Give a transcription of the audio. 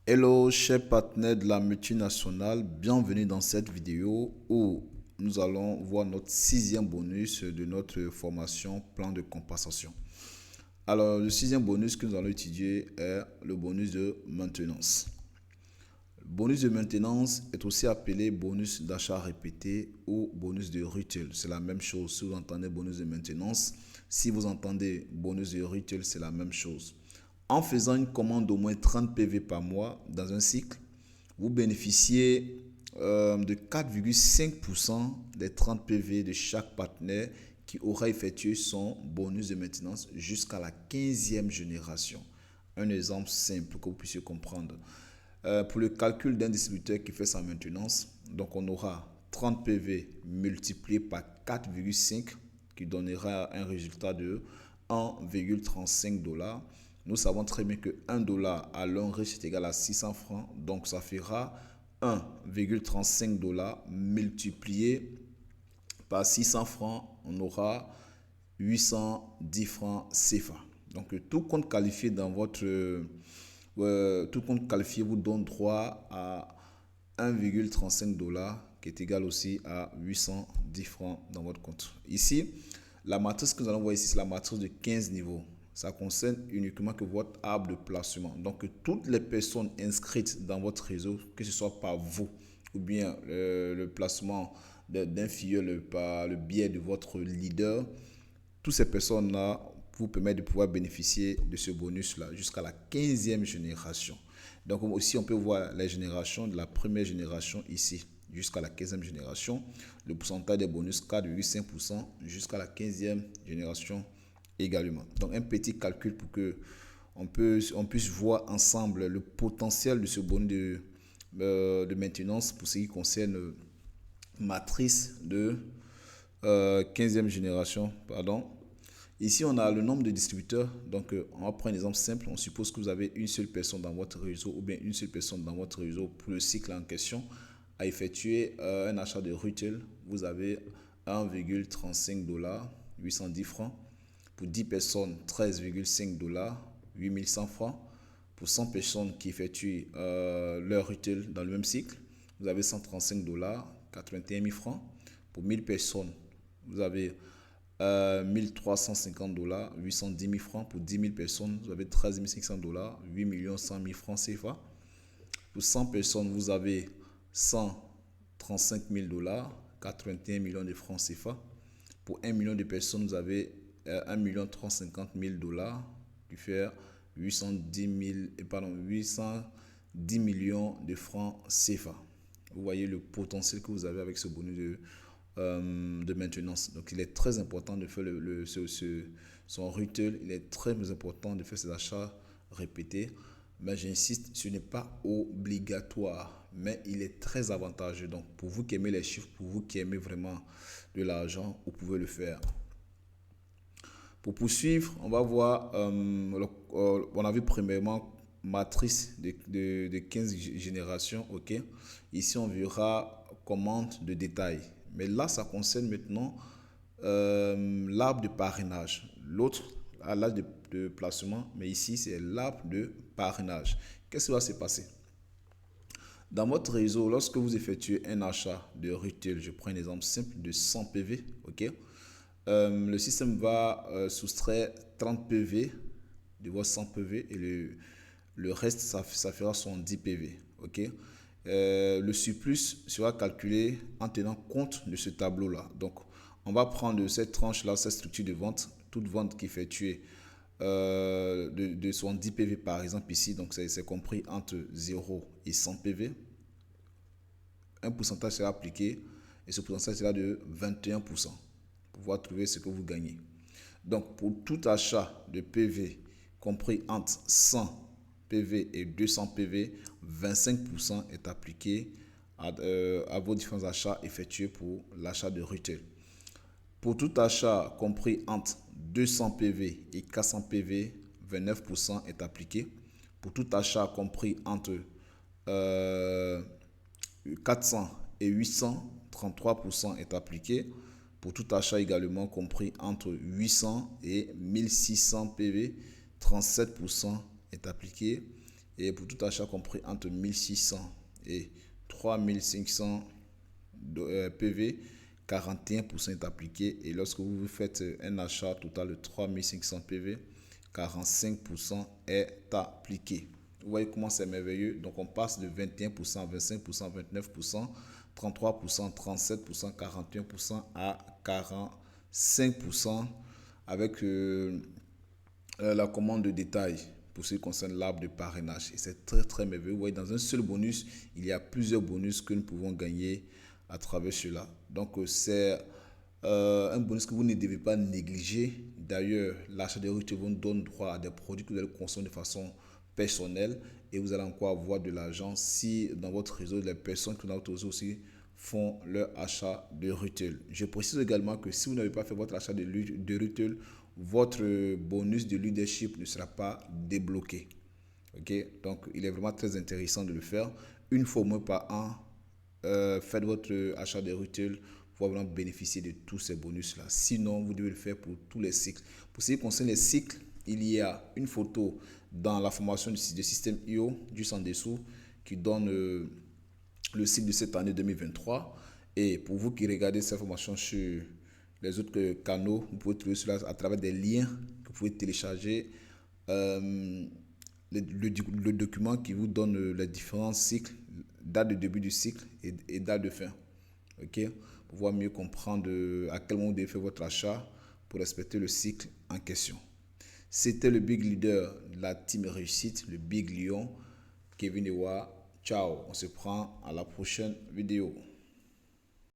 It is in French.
Hello, chers partenaires de la multinationale, bienvenue dans cette vidéo où nous allons voir notre sixième bonus de notre formation plan de compensation. Alors, le sixième bonus que nous allons étudier est le bonus de maintenance. Le bonus de maintenance est aussi appelé bonus d'achat répété ou bonus de retail. C'est la même chose. Si vous entendez bonus de maintenance, si vous entendez bonus de retail, c'est la même chose. En faisant une commande d'au moins 30 PV par mois dans un cycle, vous bénéficiez de 4,5% des 30 PV de chaque partenaire qui aura effectué son bonus de maintenance jusqu'à la 15e génération. Un exemple simple que vous puissiez comprendre. Pour le calcul d'un distributeur qui fait sa maintenance, donc on aura 30 PV multiplié par 4,5 qui donnera un résultat de 1,35 $. Nous savons très bien que 1 dollar à l'un riche est égal à 600 francs. Donc ça fera 1,35 $ multiplié par 600 francs. On aura 810 francs CFA. Donc tout compte qualifié dans votre tout compte qualifié vous donne droit à 1,35 $ qui est égal aussi à 810 francs dans votre compte. Ici, la matrice que nous allons voir ici, c'est la matrice de 15 niveaux. Ça concerne uniquement que votre arbre de placement. Donc, toutes les personnes inscrites dans votre réseau, que ce soit par vous ou bien le placement d'un filleul par le biais de votre leader, toutes ces personnes-là vous permettent de pouvoir bénéficier de ce bonus-là jusqu'à la 15e génération. Donc aussi, on peut voir les générations de la première génération ici jusqu'à la 15e génération. Le pourcentage des bonus 4,5% jusqu'à la 15e génération également. Donc un petit calcul pour que on puisse voir ensemble le potentiel de ce bonus de maintenance pour ce qui concerne matrice de 15e génération. Pardon. Ici, on a le nombre de distributeurs. Donc, on va prendre un exemple simple. On suppose que vous avez une seule personne dans votre réseau ou bien une seule personne dans votre réseau pour le cycle en question à effectuer un achat de retail. Vous avez 1,35 $, 810 francs. Pour 10 personnes, 13,5 $, 8100 francs. Pour 100 personnes qui effectuent leur retail dans le même cycle, vous avez 135 $, 81 000 francs. Pour 1000 personnes, vous avez 1350 $, 810 000 francs. Pour 10 000 personnes, vous avez 13 500 $, 8 100 000 francs CFA. Pour 100 personnes, vous avez 135 000 $, 81 millions de francs CFA. Pour 1 million de personnes, vous avez 1 350 000 $, qui fait 810 millions de francs CFA. Vous voyez le potentiel que vous avez avec ce bonus de maintenance. Donc, il est très important de faire son retail. Il est très important de faire ses achats répétés. Mais j'insiste, ce n'est pas obligatoire, mais il est très avantageux. Donc, pour vous qui aimez les chiffres, pour vous qui aimez vraiment de l'argent, vous pouvez le faire. Pour poursuivre, on va voir, on a vu premièrement matrice de 15 générations. Ok. Ici, on verra commande de détail. Mais là, ça concerne maintenant l'arbre de parrainage. L'autre, à l'âge de placement, mais ici, c'est l'arbre de parrainage. Qu'est-ce qui va se passer? Dans votre réseau, lorsque vous effectuez un achat de retail, je prends un exemple simple de 100 PV, ok? Le système va soustraire 30 PV de vos 100 PV et le reste, ça fera son 10 PV, ok? Le surplus sera calculé en tenant compte de ce tableau-là. Donc, on va prendre cette tranche-là, cette structure de vente, toute vente qui est effectuée de 70 PV par exemple ici, donc c'est compris entre 0 et 100 PV. Un pourcentage sera appliqué et ce pourcentage sera de 21% pour pouvoir trouver ce que vous gagnez. Donc pour tout achat de PV compris entre 100 PV et 200 PV, 25% est appliqué à vos différents achats effectués pour l'achat de retail. Pour tout achat compris entre 200 PV et 400 PV, 29% est appliqué. Pour tout achat compris entre 400 et 800, 33% est appliqué. Pour tout achat également compris entre 800 et 1600 PV, 37% est appliqué. Et pour tout achat compris entre 1600 et 3500 PV, 41% est appliqué. Et lorsque vous faites un achat total de 3500 PV, 45% est appliqué. Vous voyez comment c'est merveilleux. Donc on passe de 21%, 25%, 29%, 33%, 37%, 41% à 45% avec la commande de détail pour ce qui concerne l'arbre de parrainage. Et c'est très merveilleux. Vous voyez, dans un seul bonus, il y a plusieurs bonus que nous pouvons gagner à travers cela. Donc c'est un bonus que vous ne devez pas négliger. D'ailleurs, l'achat de retail vous donne droit à des produits que vous allez consommer de façon personnelle et vous allez encore avoir de l'argent si dans votre réseau, les personnes qui ont votre réseau aussi font leur achat de retail. Je précise également que si vous n'avez pas fait votre achat de retail, votre bonus de leadership ne sera pas débloqué. Ok, donc il est vraiment très intéressant de le faire une fois au moins par an. Faites votre achat de retail pour vraiment bénéficier de tous ces bonus là. Sinon, vous devez le faire pour tous les cycles. Pour ce qui concerne les cycles, il y a une photo dans la formation du système IO juste en dessous qui donne le cycle de cette année 2023. Et pour vous qui regardez cette formation sur les autres canaux, vous pouvez trouver cela à travers des liens que vous pouvez télécharger. Le document qui vous donne les différents cycles, date de début du cycle et date de fin. Ok, pour pouvoir mieux comprendre à quel moment vous devez faire votre achat pour respecter le cycle en question. C'était le Big Leader de la team réussite, le Big Lion, Kevin Ewa. Ciao, on se prend à la prochaine vidéo.